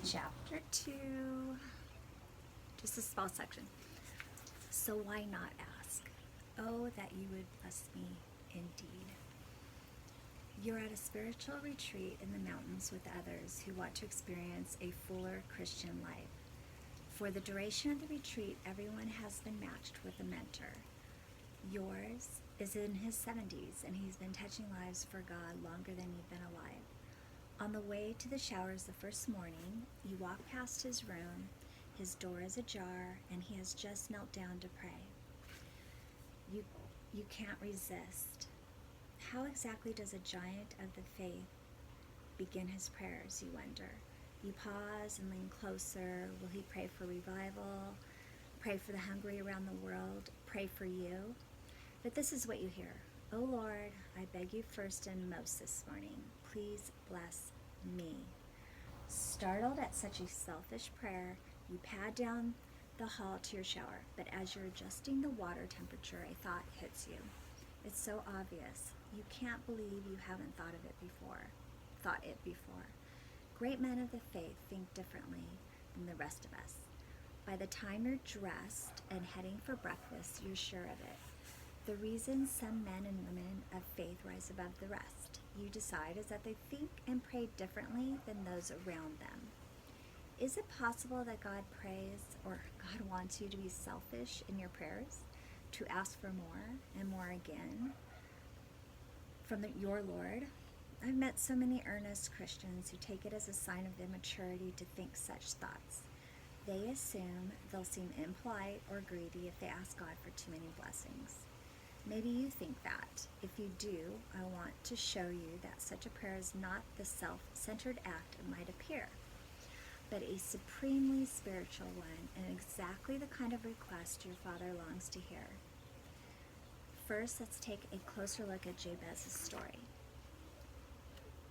chapter 2, just a small section. So why not ask? Oh, that you would bless me indeed. You're at a spiritual retreat in the mountains with others who want to experience a fuller Christian life. For the duration of the retreat, everyone has been matched with a mentor. Yours is in his 70s, and he's been touching lives for God longer than you've been alive. On the way to the showers the first morning, you walk past his room. His door is ajar, and he has just knelt down to pray. You can't resist. How exactly does a giant of the faith begin his prayers, you wonder? You pause and lean closer. Will he pray for revival? Pray for the hungry around the world? Pray for you? But this is what you hear. Oh Lord, I beg you first and most this morning, please bless me. Startled at such a selfish prayer, you pad down the hall to your shower, but as you're adjusting the water temperature, a thought hits you. It's so obvious. You can't believe you haven't thought it before. Great men of the faith think differently than the rest of us. By the time you're dressed and heading for breakfast, you're sure of it. The reason some men and women of faith rise above the rest, you decide, is that they think and pray differently than those around them. Is it possible that God wants you to be selfish in your prayers, to ask for more and more again from your Lord? I've met so many earnest Christians who take it as a sign of their maturity to think such thoughts. They assume they'll seem impolite or greedy if they ask God for too many blessings. Maybe you think that. If you do, I want to show you that such a prayer is not the self-centered act it might appear, but a supremely spiritual one, and exactly the kind of request your Father longs to hear. First, let's take a closer look at Jabez's story.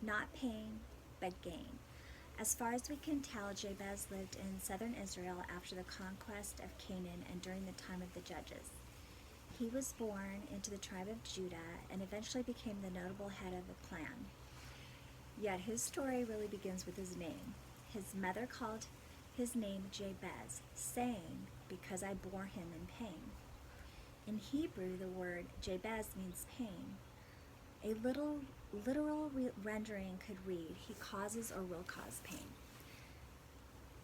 Not pain, but gain. As far as we can tell, Jabez lived in southern Israel after the conquest of Canaan and during the time of the Judges. He was born into the tribe of Judah and eventually became the notable head of the clan. Yet his story really begins with his name. His mother called his name Jabez, saying, "Because I bore him in pain." In Hebrew, the word Jabez means pain. A literal rendering could read, "He causes or will cause pain."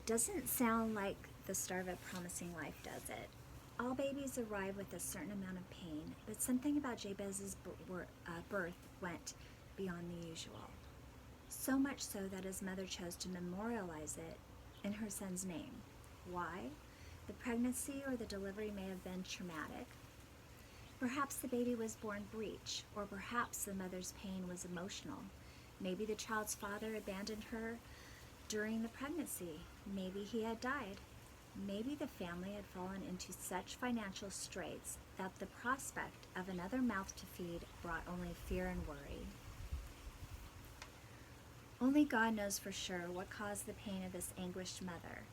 Doesn't sound like the start of a promising life, does it? All babies arrive with a certain amount of pain, but something about Jabez's birth went beyond the usual. So much so that his mother chose to memorialize it in her son's name. Why? The pregnancy or the delivery may have been traumatic. Perhaps the baby was born breech, or perhaps the mother's pain was emotional. Maybe the child's father abandoned her during the pregnancy. Maybe he had died. Maybe the family had fallen into such financial straits that the prospect of another mouth to feed brought only fear and worry. Only God knows for sure what caused the pain of this anguished mother.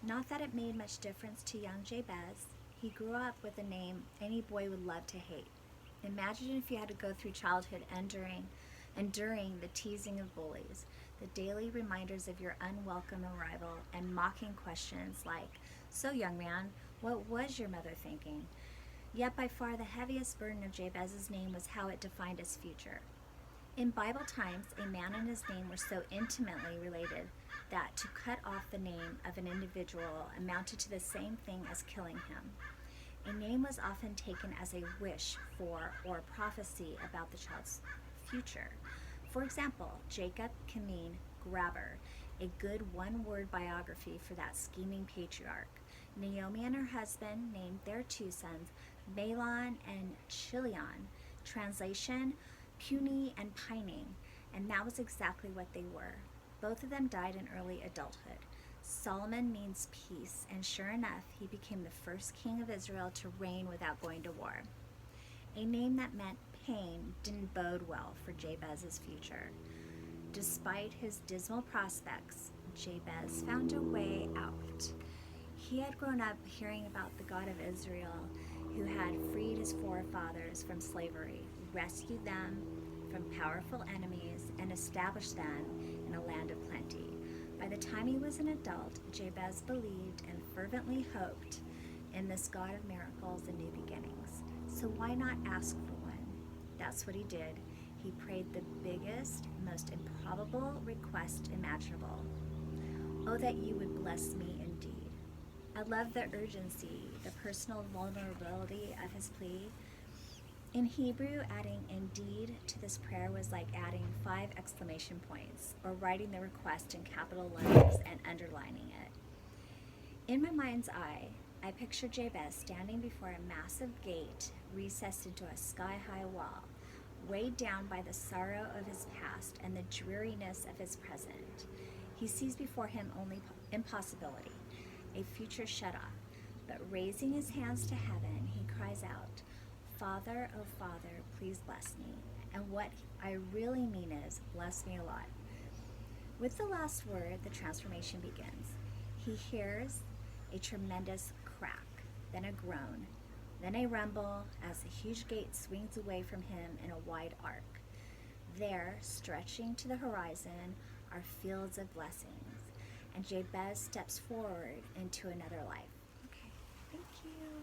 Not that it made much difference to young Jabez. He grew up with a name any boy would love to hate. Imagine if you had to go through childhood enduring the teasing of bullies, the daily reminders of your unwelcome arrival, and mocking questions like, "So young man, what was your mother thinking?" Yet by far the heaviest burden of Jabez's name was how it defined his future. In Bible times, a man and his name were so intimately related that to cut off the name of an individual amounted to the same thing as killing him. A name was often taken as a wish for or prophecy about the child's future. For example, Jacob can mean grabber, a good one-word biography for that scheming patriarch. Naomi and her husband named their two sons Mahlon and Chilion, translation, puny and pining, and that was exactly what they were. Both of them died in early adulthood. Solomon means peace, and sure enough, he became the first king of Israel to reign without going to war. A name that meant pain didn't bode well for Jabez's future. Despite his dismal prospects, Jabez found a way out. He had grown up hearing about the God of Israel who had freed his forefathers from slavery, rescued them from powerful enemies, and established them in a land of plenty. By the time he was an adult, Jabez believed and fervently hoped in this God of miracles and new beginnings. So why not ask for one? That's what he did. He prayed the biggest, most improbable request imaginable. Oh, that you would bless me indeed. I love the urgency, the personal vulnerability of his plea. In Hebrew, adding indeed to this prayer was like adding 5 exclamation points or writing the request in capital letters and underlining it. In my mind's eye, I picture Jabez standing before a massive gate recessed into a sky-high wall, weighed down by the sorrow of his past and the dreariness of his present. He sees before him only impossibility, a future shut off, but raising his hands to heaven, he cries out, Father, oh Father, please bless me. And what I really mean is, bless me a lot. With the last word, the transformation begins. He hears a tremendous crack, then a groan, then a rumble as the huge gate swings away from him in a wide arc. There, stretching to the horizon, are fields of blessings, and Jabez steps forward into another life. Okay, thank you.